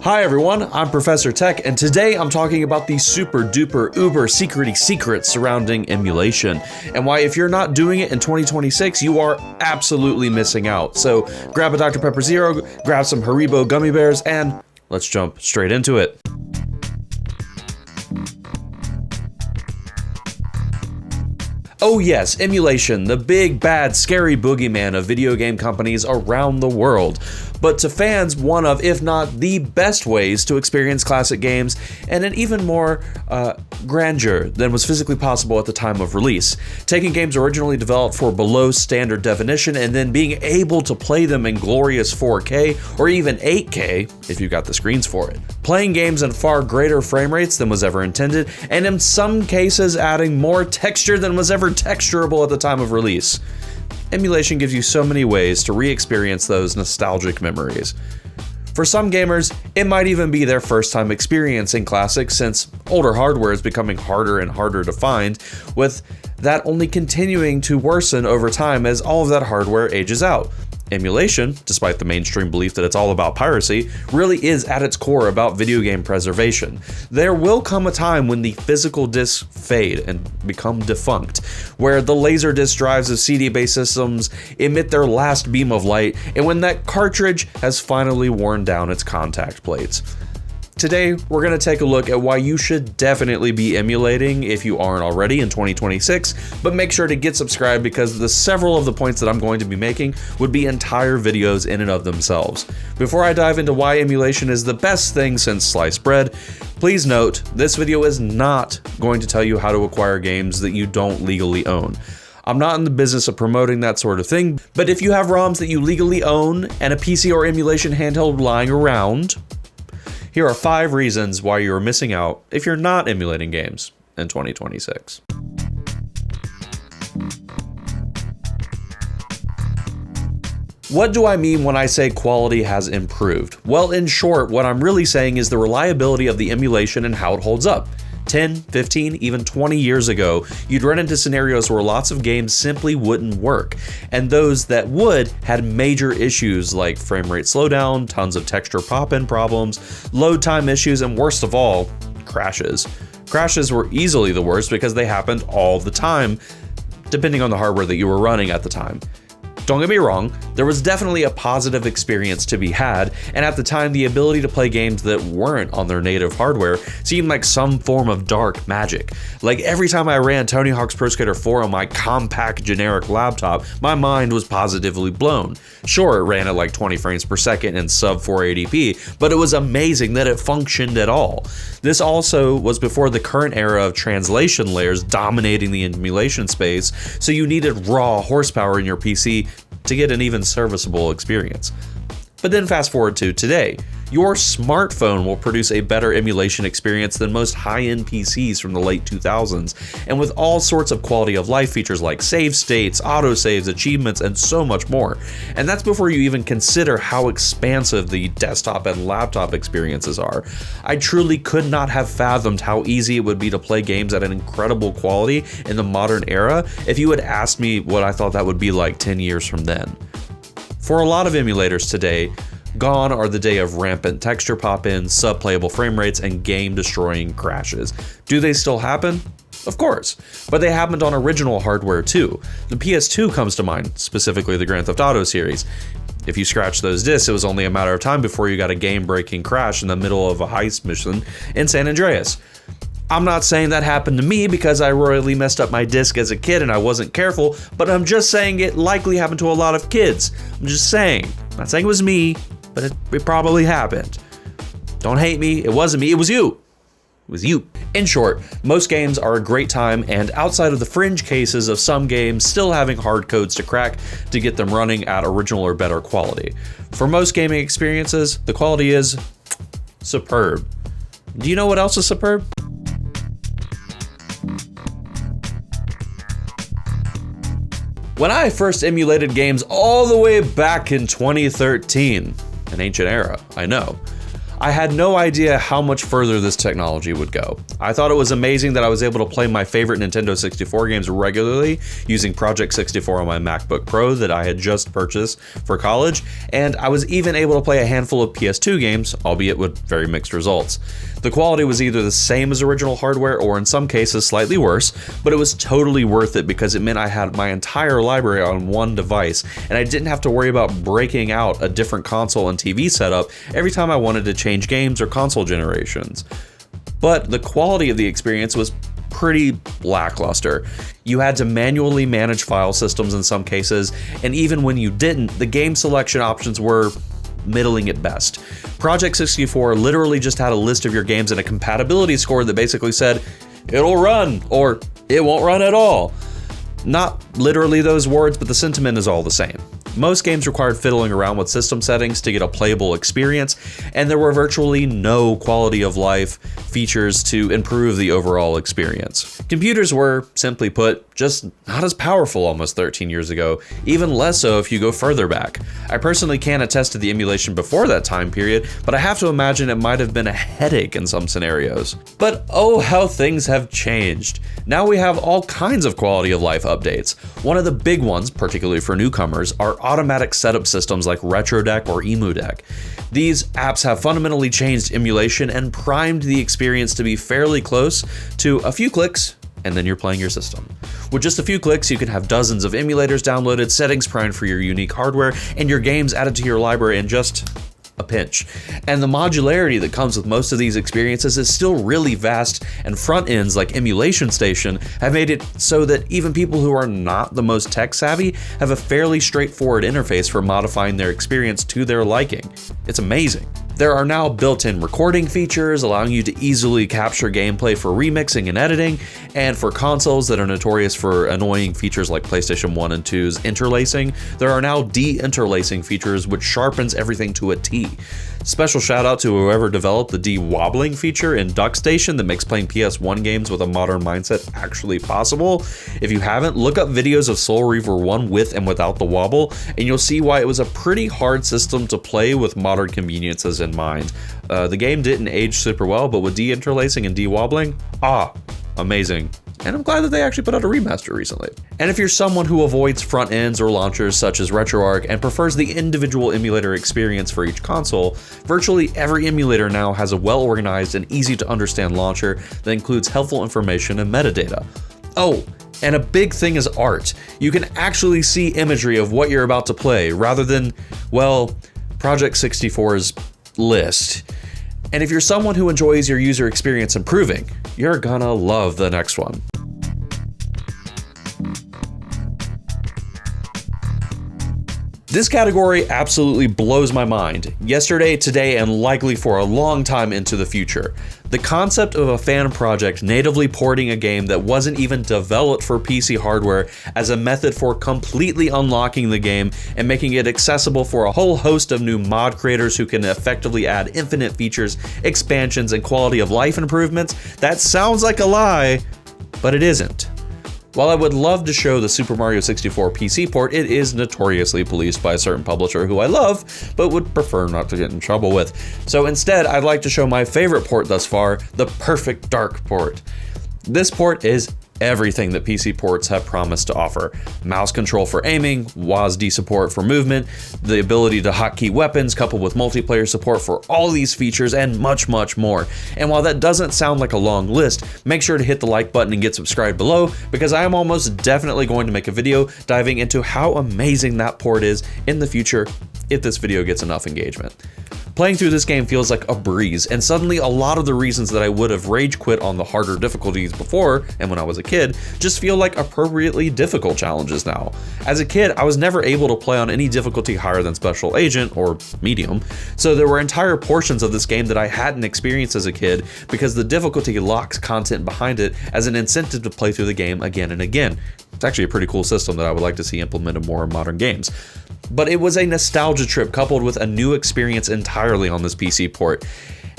Hi everyone, I'm Professor Tech, and today I'm talking about the super duper uber secrety secrets surrounding emulation, and why if you're not doing it in 2026, you are absolutely missing out. So grab a Dr. Pepper Zero, grab some Haribo gummy bears, and let's jump straight into it. Oh yes, emulation, the big, bad, scary boogeyman of video game companies around the world. But to fans, one of, if not the best ways to experience classic games, and an even more grandeur than was physically possible at the time of release. Taking games originally developed for below standard definition and then being able to play them in glorious 4K or even 8K if you got the screens for it. Playing games in far greater frame rates than was ever intended, and in some cases adding more texture than was ever texturable at the time of release. Emulation gives you so many ways to re-experience those nostalgic memories. For some gamers, it might even be their first time experiencing classics, since older hardware is becoming harder and harder to find, with that only continuing to worsen over time as all of that hardware ages out. Emulation, despite the mainstream belief that it's all about piracy, really is at its core about video game preservation. There will come a time when the physical discs fade and become defunct, where the laserdisc drives of CD-based systems emit their last beam of light, and when that cartridge has finally worn down its contact plates. Today, we're going to take a look at why you should definitely be emulating if you aren't already in 2026, but make sure to get subscribed because several of the points that I'm going to be making would be entire videos in and of themselves. Before I dive into why emulation is the best thing since sliced bread, please note, this video is not going to tell you how to acquire games that you don't legally own. I'm not in the business of promoting that sort of thing, but if you have ROMs that you legally own and a PC or emulation handheld lying around, here are 5 reasons why you're missing out if you're not emulating games in 2026. What do I mean when I say quality has improved? Well, in short, what I'm really saying is the reliability of the emulation and how it holds up. 10, 15, even 20 years ago, you'd run into scenarios where lots of games simply wouldn't work, and those that would had major issues like frame rate slowdown, tons of texture pop-in problems, load time issues, and worst of all, crashes. Crashes were easily the worst because they happened all the time, depending on the hardware that you were running at the time. Don't get me wrong, there was definitely a positive experience to be had, and at the time the ability to play games that weren't on their native hardware seemed like some form of dark magic. Like every time I ran Tony Hawk's Pro Skater 4 on my compact generic laptop, my mind was positively blown. Sure, it ran at like 20 frames per second and sub 480p, but it was amazing that it functioned at all. This also was before the current era of translation layers dominating the emulation space, so you needed raw horsepower in your PC to get an even serviceable experience. But then fast forward to today. Your smartphone will produce a better emulation experience than most high-end PCs from the late 2000s, and with all sorts of quality of life features like save states, autosaves, achievements, and so much more. And that's before you even consider how expansive the desktop and laptop experiences are. I truly could not have fathomed how easy it would be to play games at an incredible quality in the modern era if you had asked me what I thought that would be like 10 years from then. For a lot of emulators today, gone are the day of rampant texture pop-ins, sub-playable frame rates, and game-destroying crashes. Do they still happen? Of course, but they happened on original hardware too. The PS2 comes to mind, specifically the Grand Theft Auto series. If you scratched those discs, it was only a matter of time before you got a game-breaking crash in the middle of a heist mission in San Andreas. I'm not saying that happened to me because I royally messed up my disc as a kid and I wasn't careful, but I'm just saying it likely happened to a lot of kids. I'm just saying. I'm not saying it was me, but it probably happened. Don't hate me, it wasn't me, it was you. It was you. In short, most games are a great time, and outside of the fringe cases of some games still having hard codes to crack to get them running at original or better quality. For most gaming experiences, the quality is superb. Do you know what else is superb? When I first emulated games all the way back in 2013, an ancient era, I know, I had no idea how much further this technology would go. I thought it was amazing that I was able to play my favorite Nintendo 64 games regularly using Project 64 on my MacBook Pro that I had just purchased for college, and I was even able to play a handful of PS2 games, albeit with very mixed results. The quality was either the same as original hardware or in some cases slightly worse, but it was totally worth it because it meant I had my entire library on one device, and I didn't have to worry about breaking out a different console and TV setup every time I wanted to change games or console generations. But the quality of the experience was pretty lackluster. You had to manually manage file systems in some cases, and even when you didn't, the game selection options were middling at best. Project 64 literally just had a list of your games and a compatibility score that basically said, it'll run, or it won't run at all. Not literally those words, but the sentiment is all the same. Most games required fiddling around with system settings to get a playable experience, and there were virtually no quality of life features to improve the overall experience. Computers were, simply put, just not as powerful almost 13 years ago, even less so if you go further back. I personally can't attest to the emulation before that time period, but I have to imagine it might have been a headache in some scenarios. But oh, how things have changed. Now we have all kinds of quality of life updates. One of the big ones, particularly for newcomers, are automatic setup systems like RetroDeck or EmuDeck. These apps have fundamentally changed emulation and primed the experience to be fairly close to a few clicks, and then you're playing your system. With just a few clicks, you can have dozens of emulators downloaded, settings primed for your unique hardware, and your games added to your library in just a pinch. And the modularity that comes with most of these experiences is still really vast, and front ends like Emulation Station have made it so that even people who are not the most tech savvy have a fairly straightforward interface for modifying their experience to their liking. It's amazing. There are now built-in recording features allowing you to easily capture gameplay for remixing and editing, and for consoles that are notorious for annoying features like PlayStation 1 and 2's interlacing, there are now de-interlacing features which sharpens everything to a T. Special shout out to whoever developed the de-wobbling feature in DuckStation that makes playing PS1 games with a modern mindset actually possible. If you haven't, look up videos of Soul Reaver 1 with and without the wobble, and you'll see why it was a pretty hard system to play with modern conveniences in mind. The game didn't age super well, but with de-interlacing and de-wobbling, amazing. And I'm glad that they actually put out a remaster recently. And if you're someone who avoids front ends or launchers such as RetroArch and prefers the individual emulator experience for each console, virtually every emulator now has a well-organized and easy to understand launcher that includes helpful information and metadata. Oh, and a big thing is art. You can actually see imagery of what you're about to play rather than, well, Project 64's list. And if you're someone who enjoys your user experience improving, you're gonna love the next one. This category absolutely blows my mind, yesterday, today, and likely for a long time into the future. The concept of a fan project natively porting a game that wasn't even developed for PC hardware as a method for completely unlocking the game and making it accessible for a whole host of new mod creators who can effectively add infinite features, expansions, and quality of life improvements, that sounds like a lie, but it isn't. While I would love to show the Super Mario 64 PC port, it is notoriously policed by a certain publisher who I love, but would prefer not to get in trouble with. So instead, I'd like to show my favorite port thus far, the Perfect Dark port. This port is everything that PC ports have promised to offer. Mouse control for aiming, WASD support for movement, the ability to hotkey weapons coupled with multiplayer support for all these features, and much, much more. And while that doesn't sound like a long list, make sure to hit the like button and get subscribed below, because I am almost definitely going to make a video diving into how amazing that port is in the future if this video gets enough engagement. Playing through this game feels like a breeze, and suddenly a lot of the reasons that I would have rage quit on the harder difficulties before and when I was a kid just feel like appropriately difficult challenges now. As a kid, I was never able to play on any difficulty higher than Special Agent or Medium, so there were entire portions of this game that I hadn't experienced as a kid because the difficulty locks content behind it as an incentive to play through the game again and again. It's actually a pretty cool system that I would like to see implemented more in modern games. But it was a nostalgia trip coupled with a new experience entirely on this PC port.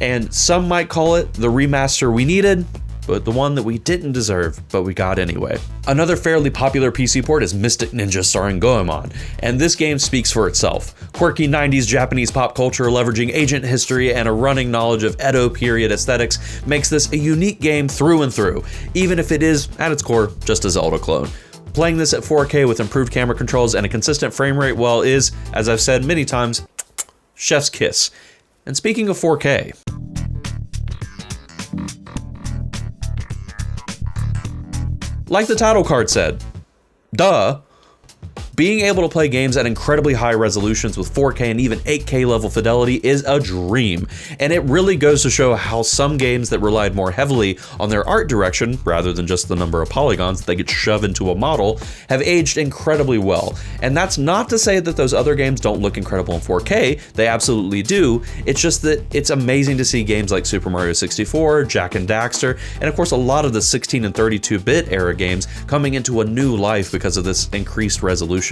And some might call it the remaster we needed. but the one that we didn't deserve, but we got anyway. Another fairly popular PC port is Mystic Ninja starring Goemon, and this game speaks for itself. Quirky 90s Japanese pop culture leveraging ancient history and a running knowledge of Edo period aesthetics makes this a unique game through and through, even if it is, at its core, just a Zelda clone. Playing this at 4K with improved camera controls and a consistent frame rate, well, is, as I've said many times, chef's kiss. And speaking of 4K, like the title card said, duh, being able to play games at incredibly high resolutions with 4K and even 8K level fidelity is a dream, and it really goes to show how some games that relied more heavily on their art direction rather than just the number of polygons that they get shoved into a model have aged incredibly well. And that's not to say that those other games don't look incredible in 4K, they absolutely do. It's just that it's amazing to see games like Super Mario 64, Jak and Daxter, and of course a lot of the 16 and 32-bit era games coming into a new life because of this increased resolution.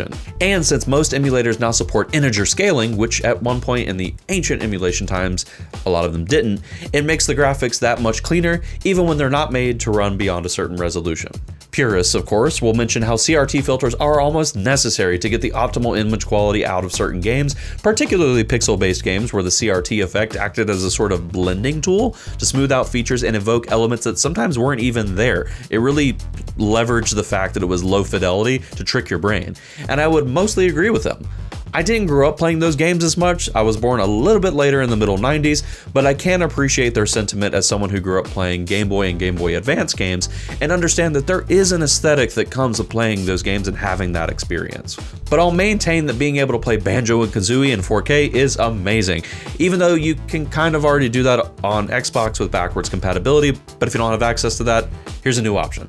And since most emulators now support integer scaling, which at one point in the ancient emulation times, a lot of them didn't, it makes the graphics that much cleaner, even when they're not made to run beyond a certain resolution. Purists, of course, will mention how CRT filters are almost necessary to get the optimal image quality out of certain games, particularly pixel-based games where the CRT effect acted as a sort of blending tool to smooth out features and evoke elements that sometimes weren't even there. It really leveraged the fact that it was low fidelity to trick your brain, and I would mostly agree with them. I didn't grow up playing those games as much. I was born a little bit later in the middle 90s, but I can appreciate their sentiment as someone who grew up playing Game Boy and Game Boy Advance games and understand that there is an aesthetic that comes with playing those games and having that experience. But I'll maintain that being able to play Banjo and Kazooie in 4K is amazing, even though you can kind of already do that on Xbox with backwards compatibility, but if you don't have access to that, here's a new option.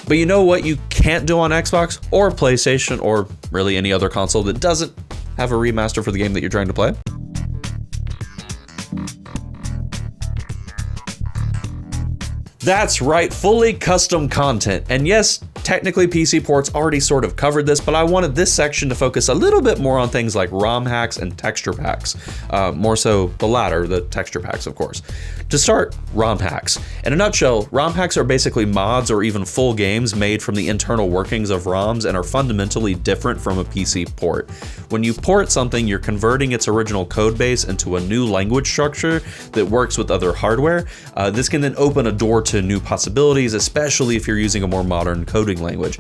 But you know what you can't do on Xbox or PlayStation or really any other console that doesn't have a remaster for the game that you're trying to play? That's right, fully custom content. And yes, technically PC ports already sort of covered this, but I wanted this section to focus a little bit more on things like ROM hacks and texture packs. More so the latter, the texture packs, of course. To start, ROM hacks. In a nutshell, ROM hacks are basically mods or even full games made from the internal workings of ROMs and are fundamentally different from a PC port. When you port something, you're converting its original code base into a new language structure that works with other hardware. This can then open a door to new possibilities, especially if you're using a more modern coding language.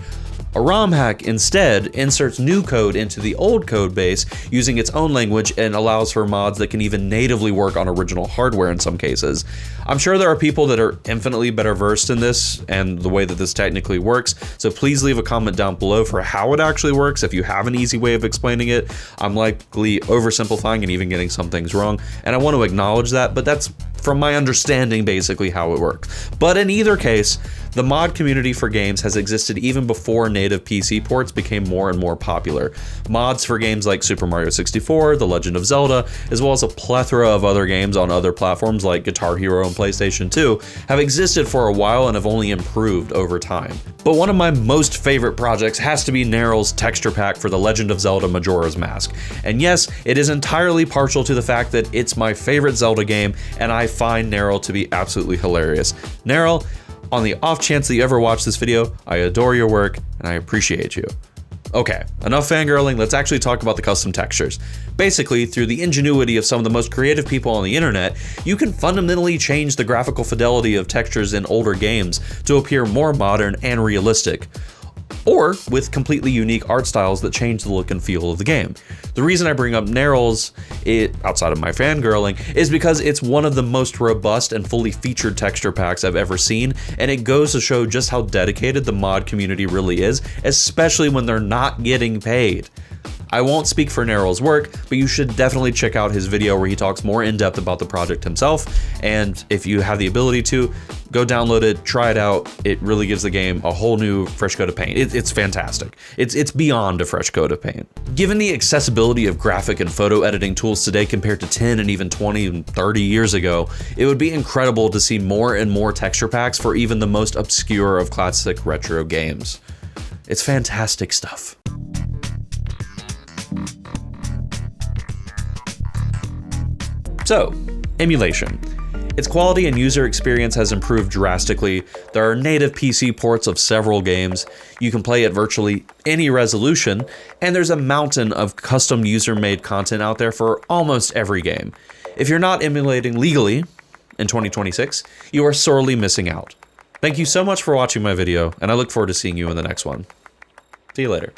A ROM hack instead inserts new code into the old code base using its own language and allows for mods that can even natively work on original hardware in some cases. I'm sure there are people that are infinitely better versed in this and the way that this technically works, so please leave a comment down below for how it actually works if you have an easy way of explaining it. I'm likely oversimplifying and even getting some things wrong, and I want to acknowledge that, but that's from my understanding basically how it works. But in either case, the mod community for games has existed even before native PC ports became more and more popular. Mods for games like Super Mario 64, The Legend of Zelda, as well as a plethora of other games on other platforms like Guitar Hero and PlayStation 2 have existed for a while and have only improved over time. But one of my most favorite projects has to be Neryl's texture pack for The Legend of Zelda Majora's Mask. And yes, it is entirely partial to the fact that it's my favorite Zelda game and I find Neryl to be absolutely hilarious. Neryl, on the off chance that you ever watch this video, I adore your work and I appreciate you. Okay, enough fangirling, let's actually talk about the custom textures. Basically, through the ingenuity of some of the most creative people on the internet, you can fundamentally change the graphical fidelity of textures in older games to appear more modern and realistic, or with completely unique art styles that change the look and feel of the game. The reason I bring up Neryl's, outside of my fangirling, is because it's one of the most robust and fully featured texture packs I've ever seen, and it goes to show just how dedicated the mod community really is, especially when they're not getting paid. I won't speak for Neryl's work, but you should definitely check out his video where he talks more in depth about the project himself, and if you have the ability to, go download it, try it out. It really gives the game a whole new fresh coat of paint. It's fantastic. It's beyond a fresh coat of paint. Given the accessibility of graphic and photo editing tools today compared to 10 and even 20 and 30 years ago, it would be incredible to see more and more texture packs for even the most obscure of classic retro games. It's fantastic stuff. So, emulation. Its quality and user experience has improved drastically. There are native PC ports of several games. You can play at virtually any resolution, and there's a mountain of custom user-made content out there for almost every game. If you're not emulating legally in 2026, you are sorely missing out. Thank you so much for watching my video, and I look forward to seeing you in the next one. See you later.